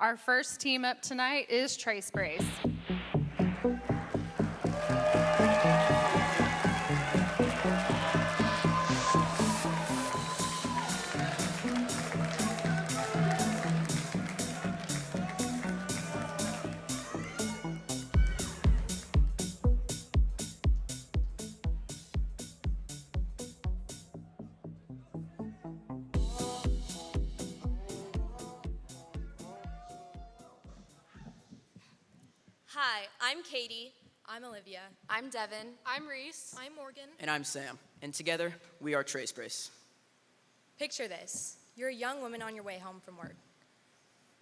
Our first team up tonight is TraceBrace. Hi, I'm Katie. I'm Olivia. I'm Devin. I'm Reese. I'm Morgan. And I'm Sam. And together, we are TraceBrace. Picture this. You're a young woman on your way home from work.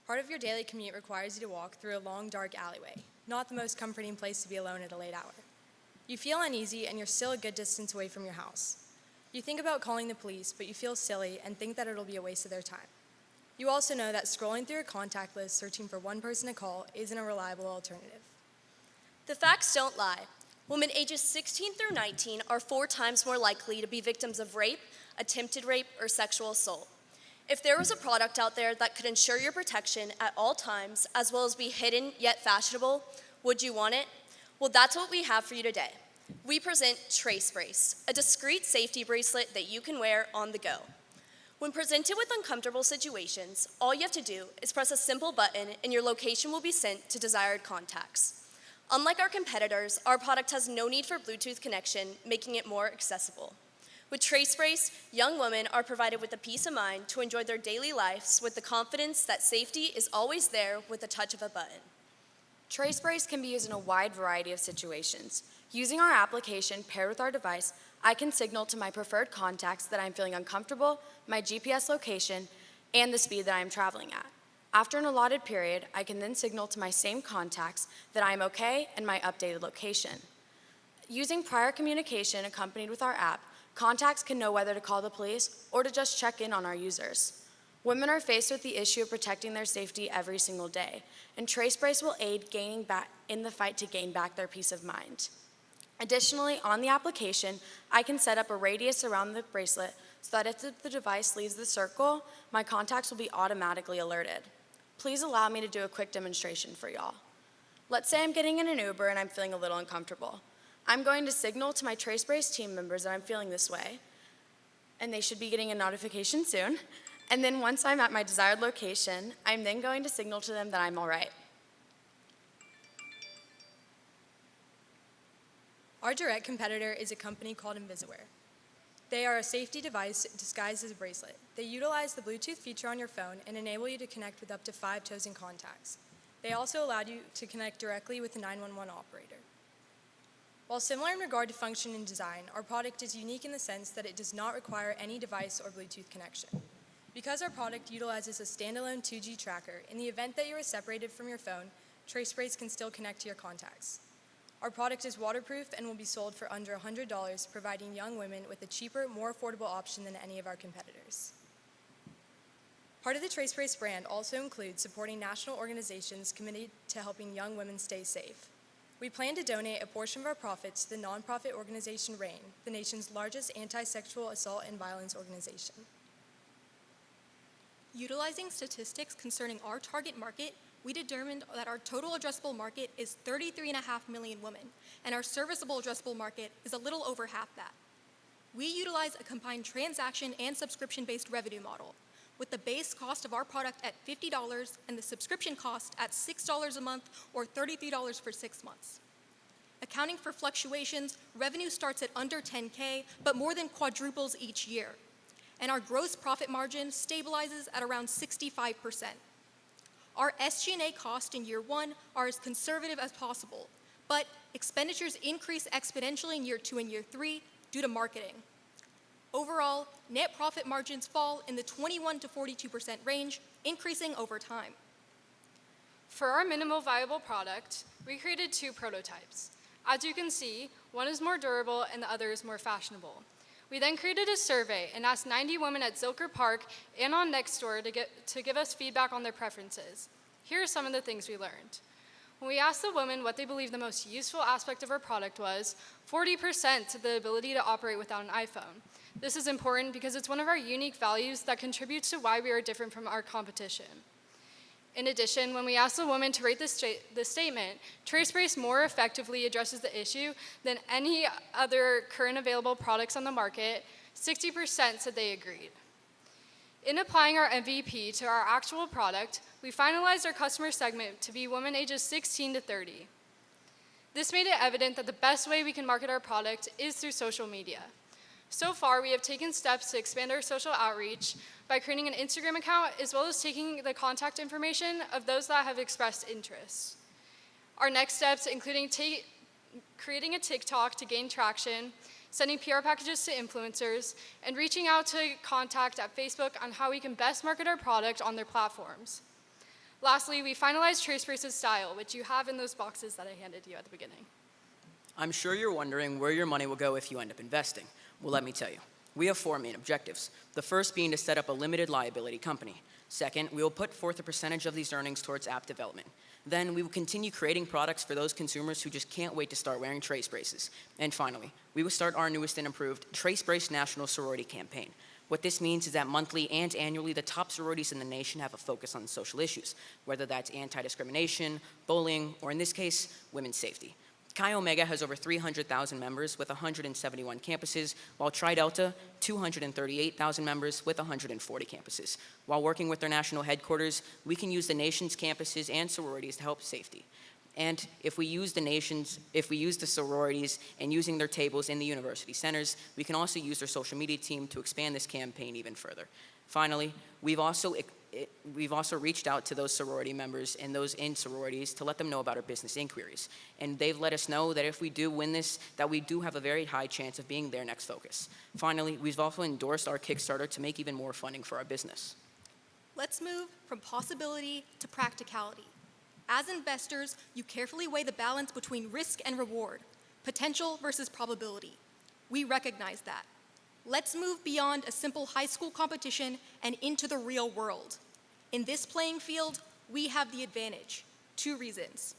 Part of your daily commute requires you to walk through a long, dark alleyway, not the most comforting place to be alone at a late hour. You feel uneasy and you're still a good distance away from your house. You think about calling the police, but you feel silly and think that it'll be a waste of their time. You also know that scrolling through a contact list searching for one person to call isn't a reliable alternative. The facts don't lie. Women ages 16 through 19 are 4 times more likely to be victims of rape, attempted rape, or sexual assault. If there was a product out there that could ensure your protection at all times, as well as be hidden yet fashionable, would you want it? Well, that's what we have for you today. We present TraceBrace, a discreet safety bracelet that you can wear on the go. When presented with uncomfortable situations, all you have to do is press a simple button and your location will be sent to desired contacts. Unlike our competitors, our product has no need for Bluetooth connection, making it more accessible. With TraceBrace, young women are provided with the peace of mind to enjoy their daily lives with the confidence that safety is always there with the touch of a button. TraceBrace can be used in a wide variety of situations. Using our application paired with our device, I can signal to my preferred contacts that I'm feeling uncomfortable, my GPS location, and the speed that I am traveling at. After an allotted period, I can then signal to my same contacts that I am okay and my updated location. Using prior communication accompanied with our app, contacts can know whether to call the police or to just check in on our users. Women are faced with the issue of protecting their safety every single day, and TraceBrace will aid in the fight to gain back their peace of mind. Additionally, on the application, I can set up a radius around the bracelet so that if the device leaves the circle, my contacts will be automatically alerted. Please allow me to do a quick demonstration for y'all. Let's say I'm getting in an Uber and I'm feeling a little uncomfortable. I'm going to signal to my TraceBrace team members that I'm feeling this way, and they should be getting a notification soon. And then once I'm at my desired location, I'm then going to signal to them that I'm all right. Our direct competitor is a company called Invisiwear. They are a safety device disguised as a bracelet. They utilize the Bluetooth feature on your phone and enable you to connect with up to 5 chosen contacts. They also allow you to connect directly with the 911 operator. While similar in regard to function and design, our product is unique in the sense that it does not require any device or Bluetooth connection. Because our product utilizes a standalone 2G tracker, in the event that you are separated from your phone, TraceBrace can still connect to your contacts. Our product is waterproof and will be sold for under $100, providing young women with a cheaper, more affordable option than any of our competitors. Part of the TraceBrace brand also includes supporting national organizations committed to helping young women stay safe. We plan to donate a portion of our profits to the nonprofit organization RAIN, the nation's largest anti-sexual assault and violence organization. Utilizing statistics concerning our target market, we determined that our total addressable market is 33.5 million women, and our serviceable addressable market is a little over half that. We utilize a combined transaction and subscription-based revenue model, with the base cost of our product at $50 and the subscription cost at $6 a month or $33 for 6 months. Accounting for fluctuations, revenue starts at under $10K, but more than quadruples each year. And our gross profit margin stabilizes at around 65%. Our SG&A costs in year 1 are as conservative as possible, but expenditures increase exponentially in year 2 and year 3 due to marketing. Overall, net profit margins fall in the 21 to 42% range, increasing over time. For our minimal viable product, we created 2 prototypes. As you can see, one is more durable and the other is more fashionable. We then created a survey and asked 90 women at Zilker Park and on Nextdoor to give us feedback on their preferences. Here are some of the things we learned. When we asked the women what they believed the most useful aspect of our product was, 40% said the ability to operate without an iPhone. This is important because it's one of our unique values that contributes to why we are different from our competition. In addition, when we asked the woman to rate the statement, TraceBrace more effectively addresses the issue than any other current available products on the market. 60% said they agreed. In applying our MVP to our actual product, we finalized our customer segment to be women ages 16 to 30. This made it evident that the best way we can market our product is through social media. So far, we have taken steps to expand our social outreach by creating an Instagram account, as well as taking the contact information of those that have expressed interest. Our next steps, including creating a TikTok to gain traction, sending PR packages to influencers, and reaching out to contact at Facebook on how we can best market our product on their platforms. Lastly, we finalized TraceBrace's style, which you have in those boxes that I handed you at the beginning. I'm sure you're wondering where your money will go if you end up investing. Well, let me tell you. We have 4 main objectives. The first being to set up a limited liability company. Second, we will put forth a percentage of these earnings towards app development. Then we will continue creating products for those consumers who just can't wait to start wearing trace braces. And finally, we will start our newest and improved TraceBrace National Sorority campaign. What this means is that monthly and annually, the top sororities in the nation have a focus on social issues, whether that's anti-discrimination, bullying, or in this case, women's safety. Chi Omega has over 300,000 members with 171 campuses, while Tri Delta, 238,000 members with 140 campuses. While working with their national headquarters, we can use the nation's campuses and sororities to help safety. And if we use the sororities and using their tables in the university centers, we can also use their social media team to expand this campaign even further. Finally, we've also reached out to those sorority members and those in sororities to let them know about our business inquiries. And they've let us know that if we do win this, that we do have a very high chance of being their next focus. Finally, we've also endorsed our Kickstarter to make even more funding for our business. Let's move from possibility to practicality. As investors, you carefully weigh the balance between risk and reward, potential versus probability. We recognize that. Let's move beyond a simple high school competition and into the real world. In this playing field, we have the advantage. 2 reasons.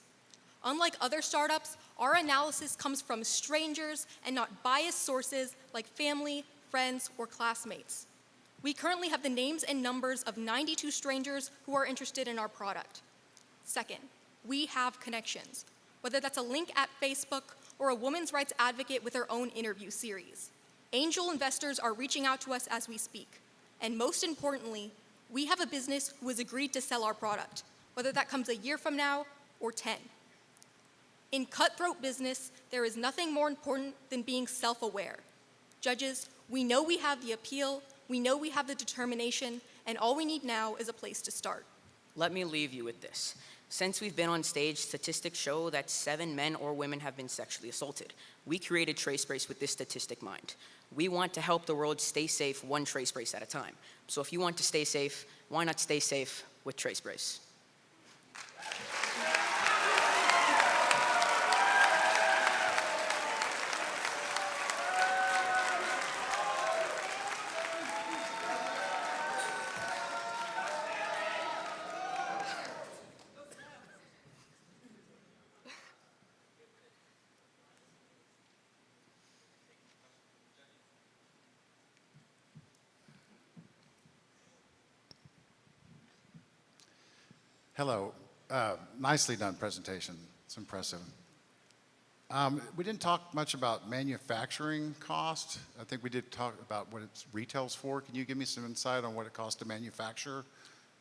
Unlike other startups, our analysis comes from strangers and not biased sources like family, friends, or classmates. We currently have the names and numbers of 92 strangers who are interested in our product. Second, we have connections, whether that's a link at Facebook or a women's rights advocate with her own interview series. Angel investors are reaching out to us as we speak. And most importantly, we have a business who has agreed to sell our product, whether that comes a year from now or 10. In cutthroat business, there is nothing more important than being self-aware. Judges, we know we have the appeal, we know we have the determination, and all we need now is a place to start. Let me leave you with this. Since we've been on stage, statistics show that 7 men or women have been sexually assaulted. We created TraceBrace with this statistic in mind. We want to help the world stay safe one TraceBrace at a time. So if you want to stay safe, why not stay safe with TraceBrace? Hello. Nicely done presentation. It's impressive. We didn't talk much about manufacturing cost. I think we did talk about what it retails for. Can you give me some insight on what it costs to manufacture?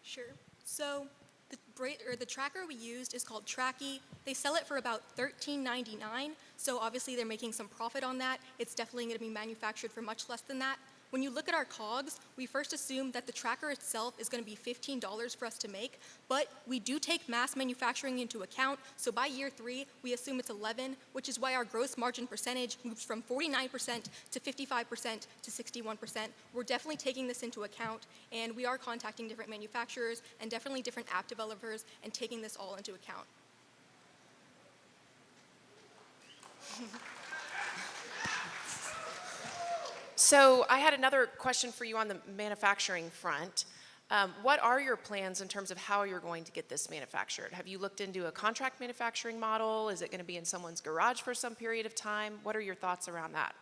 Sure. So the tracker we used is called Tracky. They sell it for about $13.99. So obviously they're making some profit on that. It's definitely going to be manufactured for much less than that. When you look at our COGS, we first assume that the tracker itself is going to be $15 for us to make, but we do take mass manufacturing into account, so by year 3, we assume it's 11, which is why our gross margin percentage moves from 49% to 55% to 61%. We're definitely taking this into account, and we are contacting different manufacturers and definitely different app developers and taking this all into account. So I had another question for you on the manufacturing front. What are your plans in terms of how you're going to get this manufactured? Have you looked into a contract manufacturing model? Is it going to be in someone's garage for some period of time? What are your thoughts around that?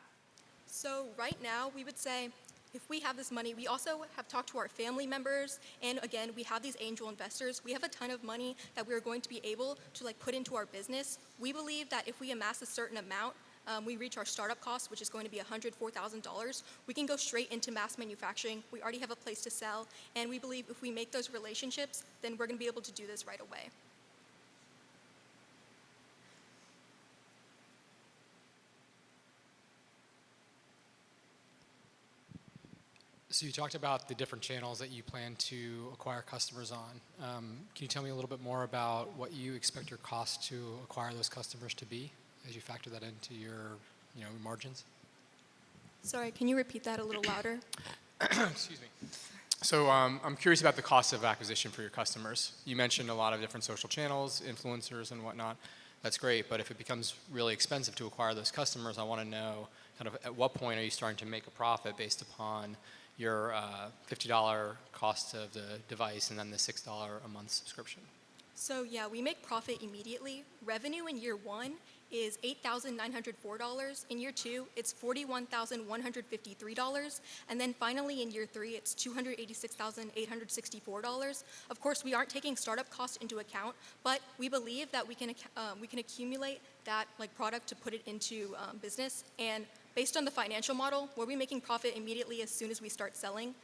So right now, we would say if we have this money, we also have talked to our family members, and again, we have these angel investors. We have a ton of money that we're going to be able to put into our business. We believe that if we amass a certain amount, we reach our startup cost, which is going to be $104,000. We can go straight into mass manufacturing. We already have a place to sell, and we believe if we make those relationships, then we're going to be able to do this right away. So you talked about the different channels that you plan to acquire customers on. Can you tell me a little bit more about what you expect your cost to acquire those customers to be as you factor that into your margins? Sorry, can you repeat that a little louder? Excuse me. So I'm curious about the cost of acquisition for your customers. You mentioned a lot of different social channels, influencers and whatnot. That's great, but if it becomes really expensive to acquire those customers, I want to know kind of at what point are you starting to make a profit based upon your $50 cost of the device and then the $6 a month subscription? So yeah, we make profit immediately. Revenue in year 1 is $8,904. In year 2, it's $41,153. And then finally in year 3, it's $286,864. Of course, we aren't taking startup costs into account, but we believe that we can accumulate that product to put it into business. And based on the financial model, we'll be making profit immediately as soon as we start selling.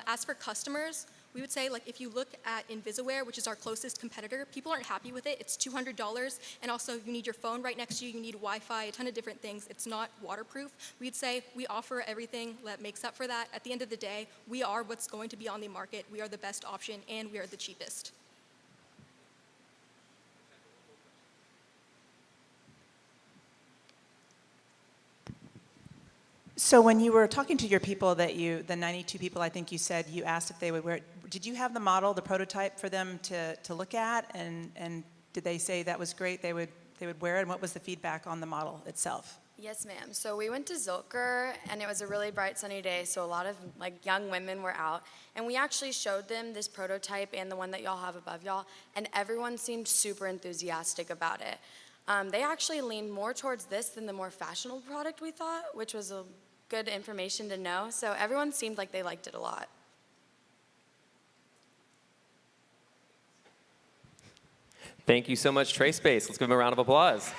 As for customers, we would say if you look at Invisiwear, which is our closest competitor, people aren't happy with it. It's $200, and also you need your phone right next to you, you need Wi-Fi, a ton of different things. It's not waterproof. We'd say we offer everything that makes up for that. At the end of the day, we are what's going to be on the market. We are the best option, and we are the cheapest. So when you were talking to your people the 92 people, I think you said you asked if they would wear it. Did you have the model, the prototype for them to look at? And did they say that was great, they would wear it? And what was the feedback on the model itself? Yes, ma'am. So we went to Zilker, and it was a really bright, sunny day, so a lot of young women were out. And we actually showed them this prototype and the one that y'all have above y'all, and everyone seemed super enthusiastic about it. They actually leaned more towards this than the more fashionable product we thought, which was a good information to know. So everyone seemed like they liked it a lot. Thank you so much, TraceBrace. Let's give them a round of applause.